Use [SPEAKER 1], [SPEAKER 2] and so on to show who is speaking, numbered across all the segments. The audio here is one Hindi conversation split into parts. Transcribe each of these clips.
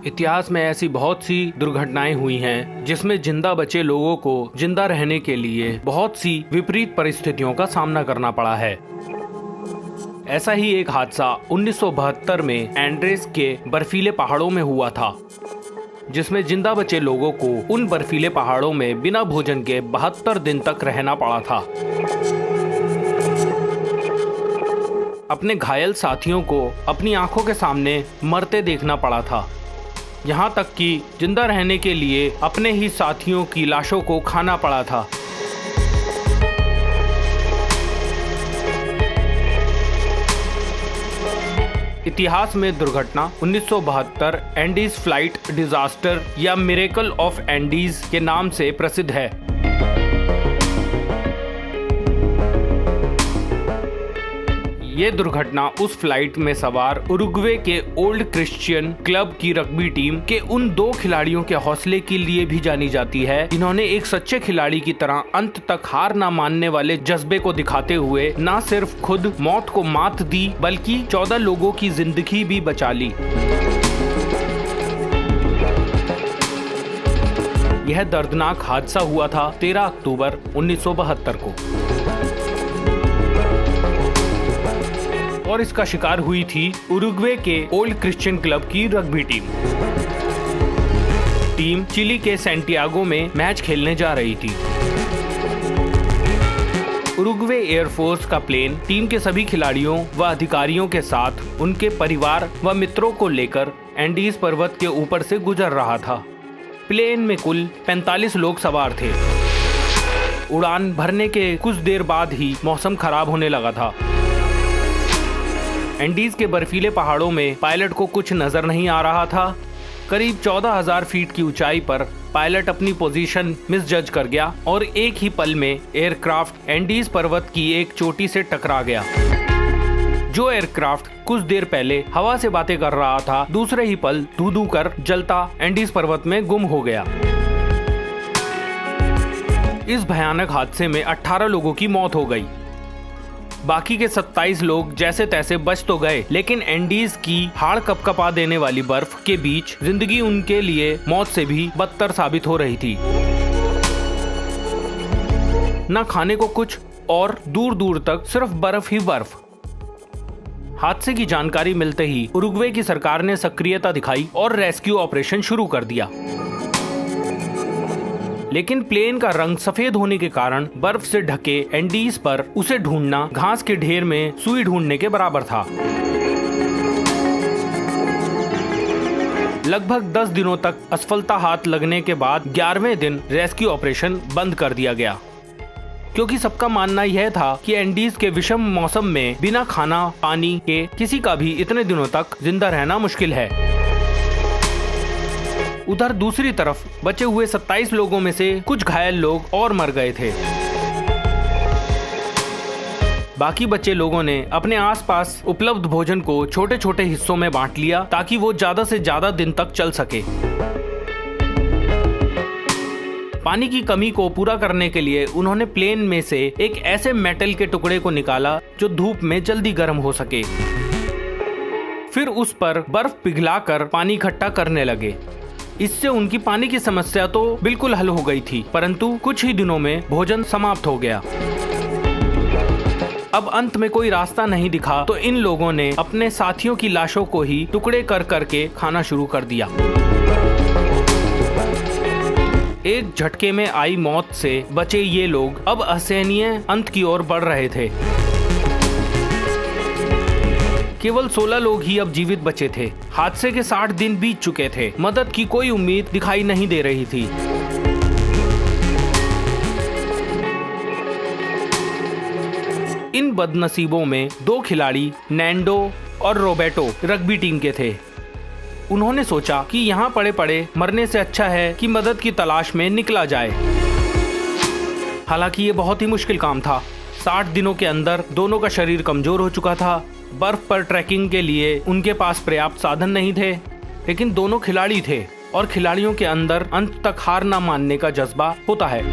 [SPEAKER 1] इतिहास में ऐसी बहुत सी दुर्घटनाएं हुई हैं जिसमें जिंदा बचे लोगों को जिंदा रहने के लिए बहुत सी विपरीत परिस्थितियों का सामना करना पड़ा है। ऐसा ही एक हादसा 1972 में एंड्रेस के बर्फीले पहाड़ों में हुआ था, जिसमें जिंदा बचे लोगों को उन बर्फीले पहाड़ों में बिना भोजन के 72 दिन तक रहना पड़ा था। अपने घायल साथियों को अपनी आंखों के सामने मरते देखना पड़ा था, यहाँ तक कि जिंदा रहने के लिए अपने ही साथियों की लाशों को खाना पड़ा था। इतिहास में दुर्घटना 1972 एंडीज फ्लाइट डिजास्टर या मिरेकल ऑफ एंडीज के नाम से प्रसिद्ध है। ये दुर्घटना उस फ्लाइट में सवार उरुग्वे के ओल्ड क्रिश्चियन क्लब की रग्बी टीम के उन 2 खिलाड़ियों के हौसले के लिए भी जानी जाती है, जिन्होंने एक सच्चे खिलाड़ी की तरह अंत तक हार न मानने वाले जज्बे को दिखाते हुए न सिर्फ खुद मौत को मात दी बल्कि 14 लोगों की जिंदगी भी बचा ली। यह दर्दनाक हादसा हुआ था 13 अक्टूबर 1972 को और इसका शिकार हुई थी उरुग्वे के ओल्ड क्रिश्चियन क्लब की रग्बी टीम चिली के सैंटियागो में मैच खेलने जा रही थी। उरुग्वे एयरफोर्स का प्लेन टीम के सभी खिलाड़ियों व अधिकारियों के साथ उनके परिवार व मित्रों को लेकर एंडीज पर्वत के ऊपर से गुजर रहा था। प्लेन में कुल 45 लोग सवार थे। उड़ान भरने के कुछ देर बाद ही मौसम खराब होने लगा था। एंडीज के बर्फीले पहाड़ों में पायलट को कुछ नजर नहीं आ रहा था। करीब 14,000 फीट की ऊंचाई पर पायलट अपनी पोजीशन मिसजज कर गया और एक ही पल में एयरक्राफ्ट एंडीज पर्वत की एक चोटी से टकरा गया। जो एयरक्राफ्ट कुछ देर पहले हवा से बातें कर रहा था, दूसरे ही पल धू-धू कर जलता एंडीज पर्वत में गुम हो गया। इस भयानक हादसे में 18 लोगों की मौत हो गई। बाकी के 27 लोग जैसे तैसे बच तो गए, लेकिन एंडीज की हाड़ कपकपा देने वाली बर्फ के बीच जिंदगी उनके लिए मौत से भी बदतर साबित हो रही थी। न खाने को कुछ और दूर दूर तक सिर्फ बर्फ ही बर्फ। हादसे की जानकारी मिलते ही उरुग्वे की सरकार ने सक्रियता दिखाई और रेस्क्यू ऑपरेशन शुरू कर दिया। लेकिन प्लेन का रंग सफेद होने के कारण बर्फ से ढके एंडीज पर उसे ढूंढना घास के ढेर में सुई ढूंढने के बराबर था। लगभग 10 दिनों तक असफलता हाथ लगने के बाद 11वें दिन रेस्क्यू ऑपरेशन बंद कर दिया गया, क्योंकि सबका मानना यह था कि एंडीज के विषम मौसम में बिना खाना पानी के किसी का भी इतने दिनों तक जिंदा रहना मुश्किल है। उधर दूसरी तरफ बचे हुए 27 लोगों में से कुछ घायल लोग और मर गए थे। बाकी बचे लोगों ने अपने आसपास उपलब्ध भोजन को छोटे छोटे हिस्सों में बांट लिया ताकि वो ज्यादा से ज्यादा दिन तक चल सके। पानी की कमी को पूरा करने के लिए उन्होंने प्लेन में से एक ऐसे मेटल के टुकड़े को निकाला जो धूप में जल्दी गर्म हो सके। फिर उस पर बर्फ पिघलाकर पानी इकट्ठा करने लगे। इससे उनकी पानी की समस्या तो बिल्कुल हल हो गई थी, परंतु कुछ ही दिनों में भोजन समाप्त हो गया। अब अंत में कोई रास्ता नहीं दिखा तो इन लोगों ने अपने साथियों की लाशों को ही टुकड़े कर करके खाना शुरू कर दिया। एक झटके में आई मौत से बचे ये लोग अब असहनीय अंत की ओर बढ़ रहे थे। केवल 16 लोग ही अब जीवित बचे थे। हादसे के 60 दिन बीत चुके थे। मदद की कोई उम्मीद दिखाई नहीं दे रही थी। इन बदनसीबों में 2 खिलाड़ी नैंडो और रोबेटो रग्बी टीम के थे। उन्होंने सोचा कि यहाँ पड़े पड़े मरने से अच्छा है कि मदद की तलाश में निकला जाए। हालांकि ये बहुत ही मुश्किल काम था। 60 दिनों के अंदर दोनों का शरीर कमजोर हो चुका था। बर्फ पर ट्रैकिंग के लिए उनके पास पर्याप्त साधन नहीं थे, लेकिन दोनों खिलाड़ी थे और खिलाड़ियों के अंदर अंत तक हार न मानने का जज्बा होता है।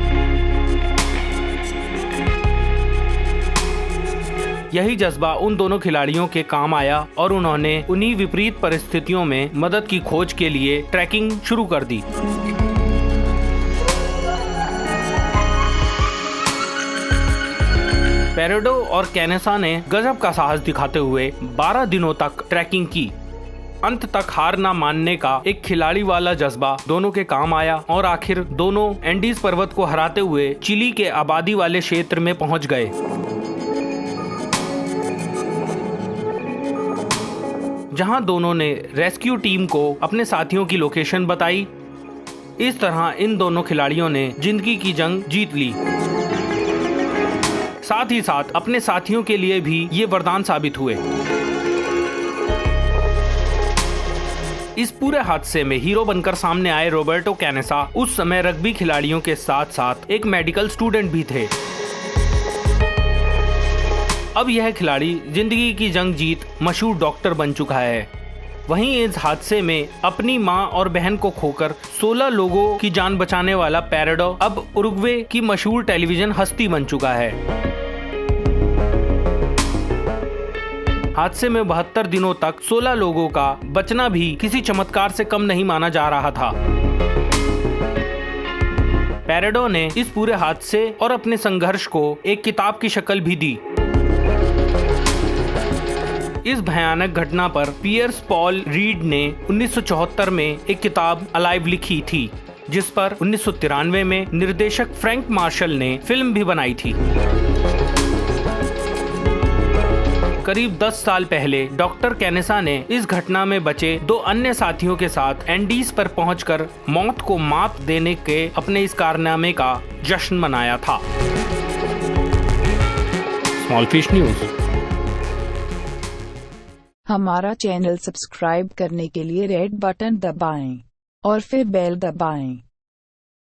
[SPEAKER 1] यही जज्बा उन दोनों खिलाड़ियों के काम आया और उन्होंने उन्हीं विपरीत परिस्थितियों में मदद की खोज के लिए ट्रैकिंग शुरू कर दी। पेरेडो और कैनेसा ने गजब का साहस दिखाते हुए 12 दिनों तक ट्रैकिंग की। अंत तक हार ना मानने का एक खिलाड़ी वाला जज्बा दोनों के काम आया और आखिर दोनों एंडीज पर्वत को हराते हुए चिली के आबादी वाले क्षेत्र में पहुंच गए। जहां दोनों ने रेस्क्यू टीम को अपने साथियों की लोकेशन बताई। इस तरह इन दोनों खिलाड़ियों ने जिंदगी की जंग जीत ली। साथ ही साथ अपने साथियों के लिए भी ये वरदान साबित हुए। इस पूरे हादसे में हीरो बनकर सामने आए रॉबर्टो कैनेसा उस समय रग्बी खिलाड़ियों के साथ साथ एक मेडिकल स्टूडेंट भी थे। अब यह खिलाड़ी जिंदगी की जंग जीत मशहूर डॉक्टर बन चुका है। वहीं इस हादसे में अपनी मां और बहन को खोकर 16 लोगों की जान बचाने वाला पेरेडो अब उरुग्वे की मशहूर टेलीविजन हस्ती बन चुका है। हादसे में 72 दिनों तक 16 लोगों का बचना भी किसी चमत्कार से कम नहीं माना जा रहा था। पेरेडो ने इस पूरे हादसे और अपने संघर्ष को एक किताब की शक्ल भी दी। इस भयानक घटना पर पियर्स पॉल रीड ने 1974 में एक किताब अलाइव लिखी थी, जिस पर 1993 में निर्देशक फ्रैंक मार्शल ने फिल्म भी बनाई थी। करीब 10 साल पहले डॉक्टर कैनेसा ने इस घटना में बचे 2 अन्य साथियों के साथ एंडीज पर पहुंचकर मौत को मात देने के अपने इस कारनामे का जश्न मनाया था। Small fish news.
[SPEAKER 2] हमारा चैनल सब्सक्राइब करने के लिए रेड बटन दबाएं और फिर बेल दबाएं।